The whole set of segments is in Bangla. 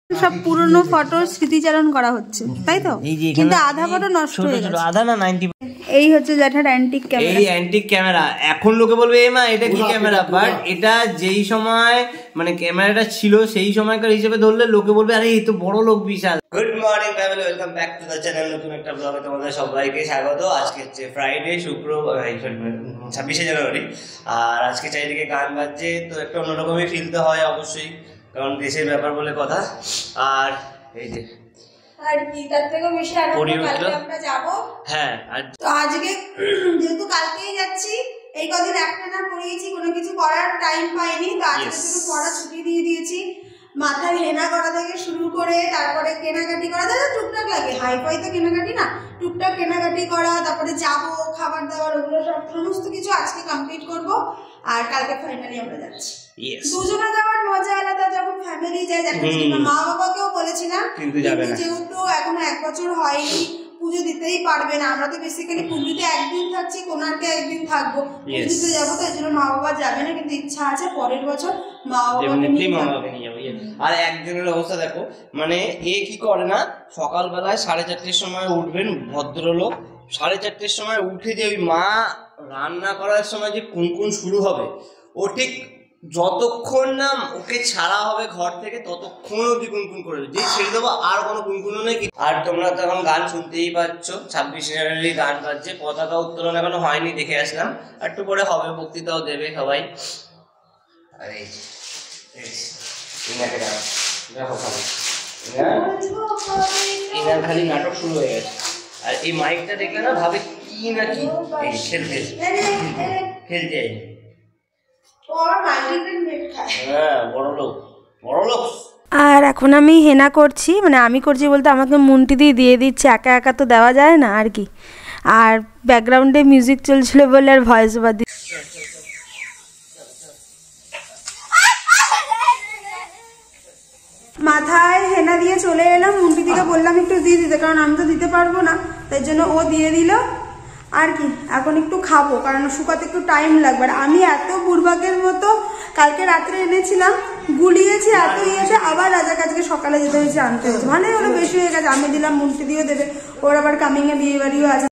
সব পুরনো ফটো স্মৃতিচারণ করা হচ্ছে, তাই তো? কিন্তু আধা ফটো নষ্ট হয়ে গেছে, আধা না 90। এই হচ্ছে জ্যাঠার অ্যান্টিক ক্যামেরা। এই অ্যান্টিক ক্যামেরা এখন লোকে বলবে এ মা এটা কি ক্যামেরা, বাট এটা যেই সময় মানে ক্যামেরাটা ছিল সেই সময়কার হিসেবে ধরলে লোকে বলবে আরে এই তো বড় লোক বিশাল। Good morning family, welcome back to the channel. নতুন একটা ব্লগে তোমাদের সবাইকে স্বাগত। আজকে হচ্ছে ফ্রাইডে, 26শে জানুয়ারি। আর আজকে চারিদিকে গান বাজছে, তো একটা অন্যরকমই ফিল তো হয় অবশ্যই, কারণ দেশের ব্যাপার বলে কথা। আর এই যে আর কি তার থেকে বেশি আনন্দ কালকে আমরা যাব। হ্যাঁ, তো আজকে যেহেতু কালকেই যাচ্ছি, এই কদিন একটানা পড়িয়েছি, কোনো কিছু করার টাইম পাইনি, তো আজকে শুধু পড়া ছুটি দিয়ে দিয়েছি। মাথায় হেনা করা থেকে শুরু করে তারপরে কেনাকাটি করা, তাহলে টুকটাক লাগে, হাইফাই তো কেনাকাটি না, টুকটাক কেনাকাটি করা, তারপরে যাবো, খাবার দাবার, ওগুলো সব সমস্ত কিছু আজকে কমপ্লিট করব। আর কালকে ফাইনালি আমরা যাচ্ছি। দুজনে যাওয়ার মজা আলাদা যখন ফ্যামিলি যায়। মা বাবাকেও বলেছিলাম, কিন্তু যেহেতু এখনো 1 বছর হয়নি, পুজো দিতেই পারবে না। আমরা তো বেসিক্যালি পুজোতে একদিন থাকছি, কোনার্কে একদিন থাকবো, পুজোতে যাবো, তো এই জন্য মা বাবা যাবে না, কিন্তু ইচ্ছা আছে পরের বছর মা বাবাকে নিয়ে যাবো। আর একজনের অবস্থা দেখো, মানে এ কি করে না, সকালবেলায় 4:30-র সময় উঠবেন ভদ্রলোক, 4:30-র সময় উঠে যে ওই মা রান্না করার সময় যে কুনকুন শুরু হবে, ও ঠিক যতক্ষণ না ওকে ছাড়া হবে ঘর থেকে ততক্ষণ অব্দি কুনকুন করবে, যে ছেড়ে দেবো আর কোনো কুনকুনও নেই। আর তোমরা তো এখন গান শুনতেই পাচ্ছ, 26শে জানুয়ারি গান বাজছে, পতাকা উত্তোলন এখনো হয়নি, দেখে আসলাম, একটু পরে হবে, বক্তৃতাও দেবে সবাই। আরে খালি নাটক শুরু হয়ে গেছে। আর এই মাইকটা দেখলে না ভাবে কি না কি খেলতে খেলতে আর এখন আমি হেনা করছি, মানে আমি করছি বলতে আমাকে মুন্টি দিয়ে দিচ্ছে, একা একা তো দেওয়া যায় না আর কি। আর ব্যাকগ্রাউন্ডে মিউজিক চলছিল বলে আর ভয়েস ওভার দি। মাথায় হেনা দিয়ে চলে এলাম, মুন্টি দিকে বললাম একটু দিয়ে দিতে, কারণ আমি তো দিতে পারবো না, তাই জন্য ও দিয়ে দিল। আর কি এখন একটু খাবো, কারণ শুকাতে একটু টাইম লাগবে। আর আমি এত বুড়বাগের মতো কালকে রাত্রে এনেছিলাম, গুলিয়েছি এত ইয়েছে, আবার রাজাকে আজকে সকালে যেতে হয়েছে আনতে হয়েছে, মানে ওরা বেশি হয়ে গেছে। আমি দিলাম, মুন্টি দিয়েও দেবে, ওর আবার কামিং এ বিয়ে বাড়িও আছে।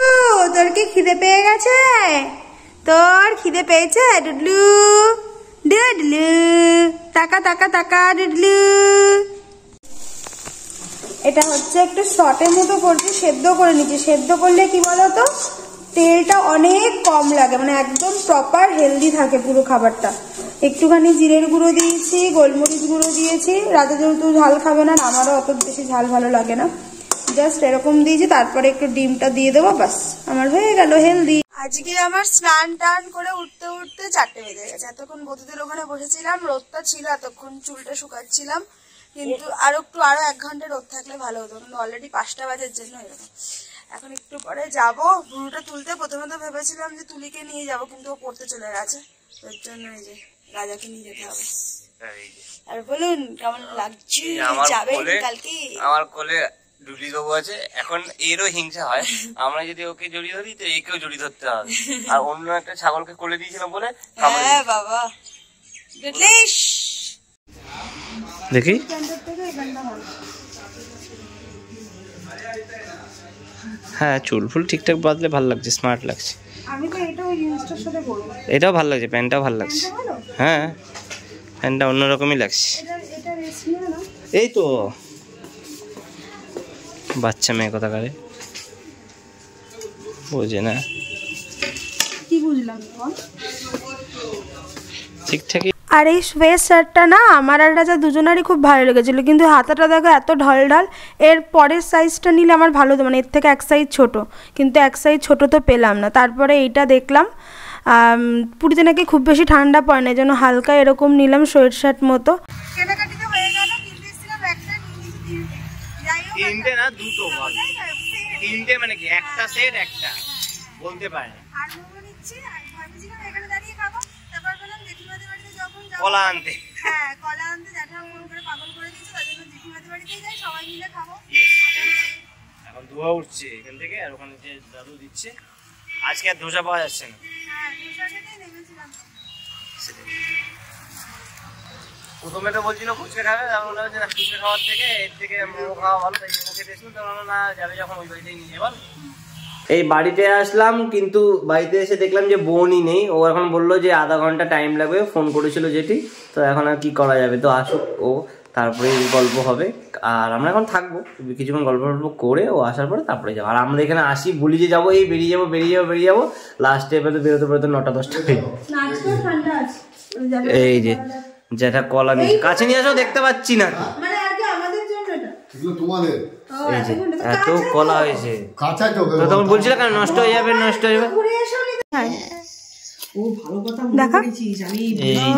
তোর কি খিদে পেয়ে গেছে? তোর খিদে পেয়েছে? ডুডলু ডুডলু টাকা টাকা টাকা ডুডলু। এটা হচ্ছে একটু শর্টের মতো করছি, সেদ্ধ করে নিচ্ছি। সেদ্ধ করলে কি বলতো, তেলটা অনেক কম লাগে, মানে একদম প্রপার হেলদি থাকে পুরো খাবারটা। একটুখানি জিরের গুঁড়ো দিয়েছি, গোলমরিচ গুঁড়ো দিয়েছি। রাজা যেহেতু ঝাল খাবে না, আমারও অত বেশি ঝাল ভালো লাগে না, জাস্ট এরকম দিয়েছি। তারপরে একটু ডিমটা দিয়ে দেবো, বাস আমার হয়ে গেল হেলদি। আজকে আমার স্নান টান করে উঠতে উঠতে 4টে বেজে গেছে। এতক্ষণ বন্ধুদের ওখানে বসেছিলাম, রোদটা ছিল, এতক্ষণ চুলটা শুকাচ্ছিলাম, কিন্তু আরো 1 ঘন্টা রোদ থাকলে ভালো হতো, কিন্তু অলরেডি 5টা বাজের জন্য এরকম। এখন একটু পরে যাবো ভুরুটা তুলতে। প্রথমে তো ভেবেছিলাম যে তুলিকে নিয়ে যাবো, কিন্তু ও পড়তে চলে গেছে, ওর জন্য এই যে রাজাকে নিয়ে যেতে হবে। আর বলুন কেমন লাগছে? যাবেন কালকে? আমার কোলে ডুবলি বাবু আছে, এখন এরও হিংসা হয়, আমরা যদি ওকে জড়িয়ে ধরি তো একেও জড়িয়ে ধরতে হবে। আর অন্য একটা ছাগলকে কোলে দিয়েছিলাম বলে, হ্যাঁ বাবা দেখি হ্যাঁ চুল ফুল ঠিকঠাক বাঁধলে ভালো লাগছে, স্মার্ট লাগছে। আমি তো এটাও জিন্সটার সাথে পরবো। এটাও ভালো লাগছে, প্যান্টটাও ভালো লাগছে। হ্যাঁ প্যান্টটা অন্যরকমই লাগছে। এই তো বাচ্চা মেয়ে কথা কারে বোঝে না, কি বুঝলাম ঠিকঠাকই। আর এই ওয়েস্ট শার্টটা না আমার আর রাজা দুজনারই খুব ভালো লেগেছিলো, কিন্তু হাতাটা দেখো এত ঢলঢাল। এর পরের সাইজটা নিলে আমার ভালো হতো, মানে এর থেকে 1 সাইজ ছোট, কিন্তু 1 সাইজ ছোট তো পেলাম না। তারপরে এইটা দেখলাম, পুরীতে নাকি খুব বেশি ঠান্ডা পড়ে না, এই জন্য হালকা এরকম নিলাম সোয়েট শার্ট মতো। কেনাকাটি তো হয়ে গেল, কিন্তু ছিলাম একটা তিনটে না দুটো বল, তিনটে মানে কি একটা সেট একটা বলতে পারে না। আর মোমো নিচ্ছি, আর ভাবছিলাম এখানে দাঁড়িয়ে খাবো, তারপর বললাম জেঠিমাদের বাড়িতে যখন যাব, কলা আনতে। হ্যাঁ কলা আনতে জ্যাঠা ফোন করে পাগল করে দিয়েছে, তার জন্য জেঠিমাদের বাড়িতেই যাই, সবাই মিলে খাবো। এখন ধোয়া উঠছে এখান থেকে, আর ওখানে যে দাদু দিচ্ছে। আজকে আর ধোসা পাওয়া যাচ্ছে না। হ্যাঁ ধোসা খেতেই নেমেছিলাম। প্রথমে তো বলছিল ফুচকা খাবে, তারপর বললাম যে না ফুচকা খাওয়ার থেকে এর থেকে মোমো খাওয়া ভালো, তাই মোমো খেতে এসেছিল। তার না যাবে যখন ওই বাড়িতেই নিয়ে যাবে। এই বাড়িতে আসলাম, কিন্তু বাড়িতে এসে দেখলাম যে বোনই নেই। ও এখন বললো যে আধা ঘন্টা টাইম লাগবে, ফোন করেছিল যেটি। তো এখন আর কি করা যাবে, তো আসুক ও, তারপরে গল্প হবে। আর আমরা এখন থাকবো কিছুক্ষণ, গল্প করে ও আসার পরে তারপরে যাবো। আর আমরা এখানে আসি বলি যে যাবো, এই বেরিয়ে যাবো, লাস্টে বেরোতে 9টা-10টা হয়ে যাবো। এই যে যেটা কলা নিয়ে কাছে নিয়ে আসো, দেখতে পাচ্ছি না। এত কলা হয়েছে, তখন বলছিল কেন নষ্ট হয়ে যাবে। ও ভালো কথা মনে করেছিস। আমি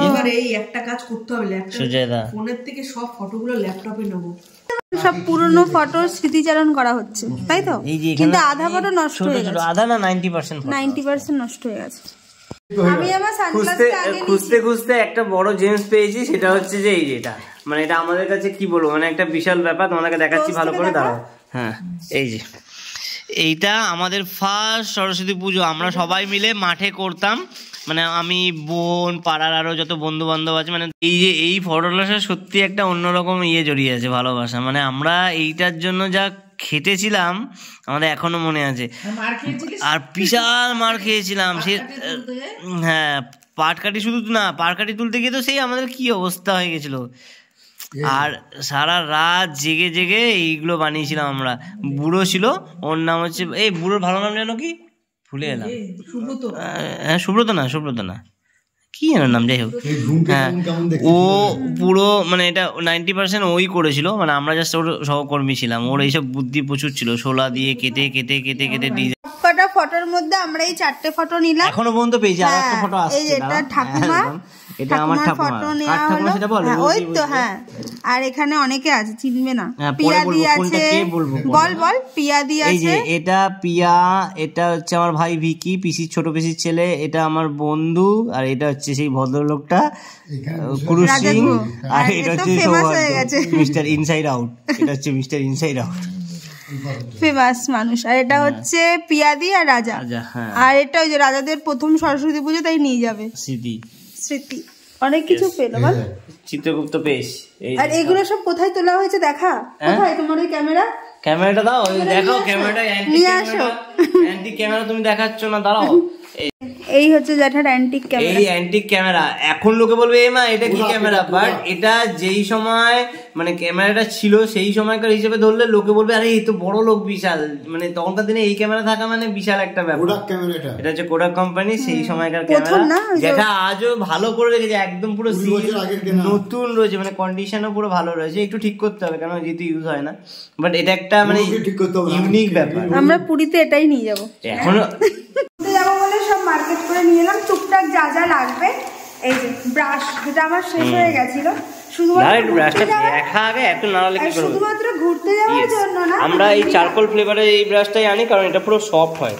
এবার এই একটা কাজ করতে হবে, ল্যাপটপ ফোনের থেকে সব ফটোগুলো ল্যাপটপে নেবো। সব পুরনো ফটোর স্মৃতিচারণ করা হচ্ছে, তাই তো? কিন্তু আধা ফটো নষ্ট হয়ে গেছে, আধা না 90% নষ্ট হয়ে গেছে। আমি আমার খুঁজতে একটা বড় জেমস পেয়েছি, সেটা হচ্ছে যে এই যেটা, মানে এটা আমাদের কাছে কি বলবো, মানে একটা বিশাল ব্যাপার। তোমাদেরকে দেখাচ্ছি ভালো করে, দাঁড়াও। হ্যাঁ, এই যে এইটা আমাদের ফার্স্ট সরস্বতী পুজো আমরা সবাই মিলে মাঠে করতাম, মানে আমি, বোন, পাড়ার আরো যত বন্ধু বান্ধব আছে। মানে এই যে এই ফটোটার সত্যি একটা অন্যরকম জড়িয়ে আছে, ভালোবাসা। মানে আমরা এইটার জন্য যা খেটেছিলাম আমাদের এখনো মনে আছে। আর বিশাল মার খেয়েছিলাম সে। হ্যাঁ, পাটকাঠি শুধু না, পাটকাঠি তুলতে গিয়ে তো সেই আমাদের কি অবস্থা হয়ে গেছিল। আর সারা রাত জেগে এইগুলো বানিয়েছিলাম আমরা। বুড়ো ছিল, ওর নাম হচ্ছে, এই বুড়োর ভালো নাম জানো কি, ভুলে এলাম। হ্যাঁ, সুব্রত না, কি এর নাম, যাই হোক। হ্যাঁ, ও পুরো মানে এটা 90% ওই করেছিল, মানে আমরা জাস্ট ওর সহকর্মী ছিলাম। ওর এইসব বুদ্ধি প্রচুর ছিল, শোলা দিয়ে কেটে কটা ফটোর মধ্যে আমরা এই 4টে ফটো নিলাম, এখনো পর্যন্ত পেয়েছি। আর একটা ফটো আসছে, এটা ঠাকুমা, এটা আমার ফটো নেওয়া হলো। সেটা বল, ওই তো। হ্যাঁ, আর এখানে অনেকে আছে, চিনবে না। পিয়াদি আছে, বল পিয়াদি আছে। এই যে এটা পিয়া, এটা হচ্ছে আমার ভাই ভিকি, পিসির ছোট পিসির ছেলে। এটা আমার বন্ধু, আর এটা হচ্ছে সেই ভদ্রলোকটা কুরু সিং। আর এটা হচ্ছে মিস্টার ইনসাইড আউট। এটা হচ্ছে মিস্টার ইনসাইড আউট, ফেমাস মানুষ। আর এটা হচ্ছে পিয়াদি আর রাজা। আর এটা ওই যে রাজাদের প্রথম সরস্বতী পুজো, তাই নিয়ে যাবে স্মৃতি। অনেক কিছু পেলো, বল। চিত্রগুপ্ত পেশ। আর এগুলো সব কোথায় তোলা হয়েছে দেখা? কোথায় তোমার ওই ক্যামেরাটা দাও, দেখাও ক্যামেরাটা। অ্যান্টিক ক্যামেরা তুমি দেখাচ্ছ না, দাঁড়াও। এই হচ্ছে জ্যাঠার অ্যান্টিক ক্যামেরা। এই অ্যান্টিক ক্যামেরা, এখন লোকে বলবে এ মা এটা কি ক্যামেরা, বাট এটা যেই সময় মানে ক্যামেরাটা ছিল সেই সময়কার হিসেবে ধরলে লোকে বলবে আরে এই তো বড় লোক, বিশাল। মানে তখনকার দিনে এই ক্যামেরা থাকা মানে বিশাল একটা ব্যাপার। এটা হচ্ছে কোডাক কোম্পানি, সেই সময়কার ক্যামেরা, যেটা আজও ভালো করে রেখেছে, একদম পুরো নতুন রয়েছে, মানে কন্ডিশনও পুরো ভালো রয়েছে। একটু ঠিক করতে হবে, কারণ যেহেতু ইউজ হয় না, বাট এটা একটা মানে ইউনিক ব্যাপার। আমরা পুরীতে এটাই নিয়ে যাবো, এখনো যাবো বলে সব মার্কেট করে নিয়ে এলাম, টুকটাক যা লাগবে। এই যে ব্রাশ, যেটা আমার শেষ হয়ে গেছিল, শুধুমাত্র ঘুরতে যাওয়ার জন্য না। আমরা এই চারকোল ফ্লেভারের এই ব্রাশটাই আনি, কারণ এটা পুরো সফট হয়।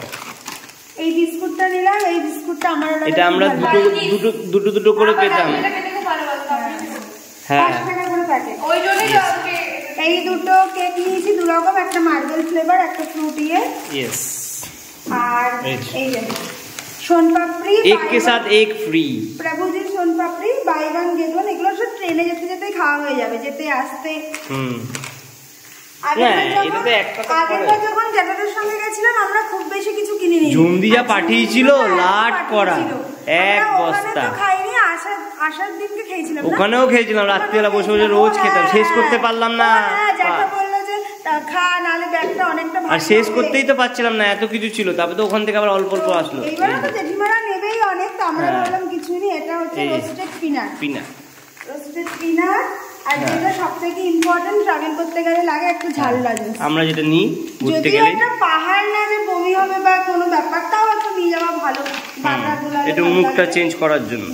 এই বিস্কুটটা নিলাম, এই বিস্কুটটা আমার, এটা আমরা দুটো করে পেতাম। হ্যাঁ, এই দুটো কেক নিয়েছি, 2 রকম, একটা মার্বেল ফ্লেভার, একটা ফ্রুটি। আর এই যে সোনপাপড়ি, এক के साथ एक free, Prabhuji soan papdi, buy one get one. এগুলো সব ট্রেনে যেতে খাওয়া হয়ে যাবে, যেতে আসতে। আগেরবার যখন জ্যাঠাদের সঙ্গে গেছিলাম আমরা খুব বেশি কিছু কিনিনি। জুমদি যা পাঠিয়েছিল লাট করা এক বস্তা, খাইনি। আসার দিনকে খেয়েছিলাম, ওখানেও খেয়েছিলাম, রাত্রিবেলা বসে রোজ খেতাম, শেষ করতে পারলাম না। আর শেষ করতেই তো পারছিলাম না, এত কিছু ছিল। তারপরে তো ওখান থেকে আবার অল্প অল্প আসলো। এইবারে তো জেঠিমারা নেবেই অনেক, তো আমরা বললাম কিছু নেই। এটা হচ্ছে রোস্টেড পিনাট। আর যেটা সবথেকে ইম্পর্টেন্ট, ট্রাভেল করতে গেলে লাগে একটু ঝাল লাগে। আমরা যেটা নিই ঘুরতে গেলে, এটা পাহাড় না যে বমি হবে বা কোনো ব্যাপারটাও একটু নিয়ে যাওয়া ভালো, এটা মুখটা চেঞ্জ করার জন্য।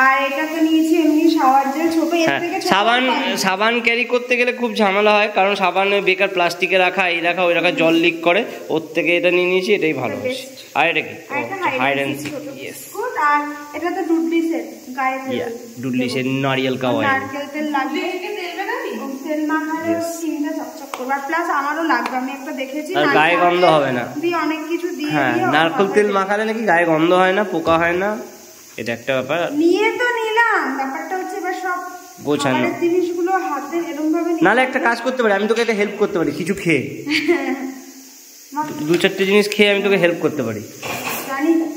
আর এটা তো নিয়েছি এমনি শাওয়ার জেল, ছোট। এর থেকে সাবান ক্যারি করতে গেলে খুব ঝামেলা হয়, কারণ সাবান বেকার প্লাস্টিকে রাখা, এই রাখা ওই রাখা, জল লিক করে। ওর থেকে এটা নিয়ে নিয়েছি, এটাই ভালো হচ্ছে। আর এটা কি হাইড অ্যান্ড সিক। আর এটা তো ডুডলি সেট, গায়ে ডুডলি সেট নারিয়েল কা অয়েল, নারকেল তেল লাগবে, তেল মাখালে স্কিনটা চকচক করবে। আর প্লাস আমারও লাগবে, আমি একটা দেখেছি, আর গায়ে গন্ধ হবে না, অনেক কিছু দিয়ে। হ্যাঁ, নারকেল তেল মাখালে নাকি গায়ে গন্ধ হয় না, পোকা হয় না, এটা একটা ব্যাপার। নিয়ে তো নিলাম, ব্যাপারটা হচ্ছে গোছানো। খাবারের জিনিসগুলো হাতে এরকম ভাবে নাহলে একটা কাজ করতে পারি, আমি তোকে একটা হেল্প করতে পারি কিছু খেয়ে, 2-4টে জিনিস খেয়ে আমি তোকে হেল্প করতে পারি। জানি না।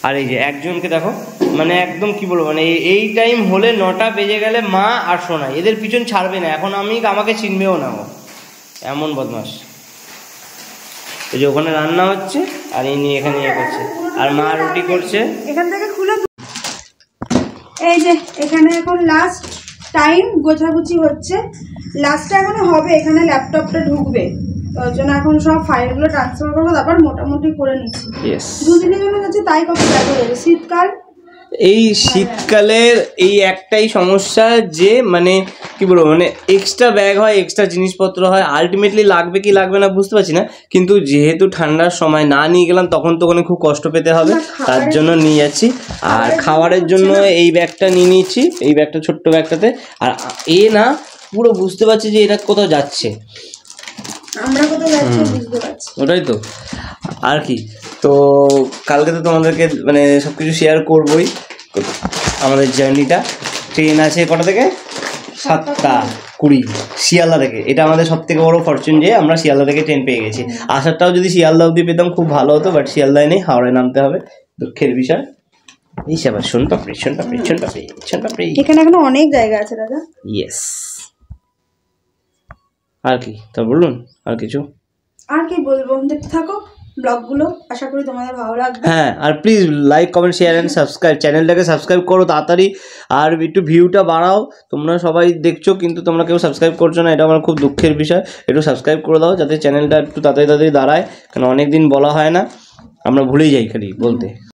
আর এই যে একজনকে দেখো, মানে একদম কি বলবো, মানে এই টাইম হলে 9টা বেজে গেলে মা আর সোনা এদের পিছন ছাড়বে না। এখন আমাকে চিনবেও না, ও এমন বদমাস। এই যে ওখানে রান্না হচ্ছে আর ইনি এখানে ইয়ে করছে, আর মা রুটি করছে। এখান থেকে খুলে এই যে এখানে এখন লাস্ট টাইম গোছাগুছি হচ্ছে, লাস্টটা এখনো হবে, এখানে ল্যাপটপটা ঢুকবে, তার জন্য এখন সব ফাইলগুলো ট্রান্সফার করবো, তারপর মোটামুটি করে নিচ্ছি। দুদিনের জন্য হচ্ছে তাই কত ব্যাগ হয়ে যাবে। শীতকাল, এই শীতকালের এই একটাই সমস্যা যে মানে কি বলবো, মানে এক্সট্রা ব্যাগ হয়, এক্সট্রা জিনিসপত্র হয়, আলটিমেটলি লাগবে কি লাগবে না বুঝতে পারছি না, কিন্তু যেহেতু ঠান্ডার সময় না নিয়ে গেলাম তখন তো ওখানে খুব কষ্ট পেতে হবে, তার জন্য নিয়ে যাচ্ছি। আর খাবারের জন্য এই ব্যাগটা নিয়ে নিয়েছি, এই ব্যাগটা ছোট্ট ব্যাগটাতে। আর না পুরো বুঝতে পারছি যে এটা কোথাও যাচ্ছে, আমরা কোথাও যাচ্ছি বুঝতে পারছি। ওটাই তো। আর কি, তো কালকে তো তোমাদেরকে মানে সব কিছু শেয়ার করবোই, আমাদের জার্নিটা। ট্রেন আছে কটা থেকে? 7:20 শিয়ালদা থেকে। এটা আমাদের সব থেকে বড় ফরচুন যে আমরা শিয়ালদা থেকে ট্রেন পেয়ে গেছি। আসারটাও যদি শিয়ালদা অবধি পেতাম খুব ভালো হতো, বাট শিয়ালদায় নেই, হাওড়ায় নামতে হবে, দুঃখের বিষয়। এই সব শোন পাপড়ি, শোন পাপড়ি, শোন পাপড়ি, শোন পাপড়ি। এখানে এখনো অনেক জায়গা আছে দাদা। ইয়েস। আর কি তা বলুন, আর কিছু? আর কি বলবো, দেখতে থাকো ব্লগগুলো, আশা করি তোমাদের ভালো লাগবে। হ্যাঁ, আর please like, comment, share and subscribe, চ্যানেলটাকে সাবস্ক্রাইব করো তাড়াতাড়ি, আর একটু ভিউটা বাড়াও। তোমরা সবাই দেখছো কিন্তু তোমরা কেউ সাবস্ক্রাইব করছো না, এটা আমার খুব দুঃখের বিষয়। একটু সাবস্ক্রাইব করে দাও যাতে চ্যানেলটা একটু তাড়াতাড়ি দাঁড়ায়, কারণ অনেক দিন বলা হয় না, আমরা ভুলেই যাই খালি বলতে।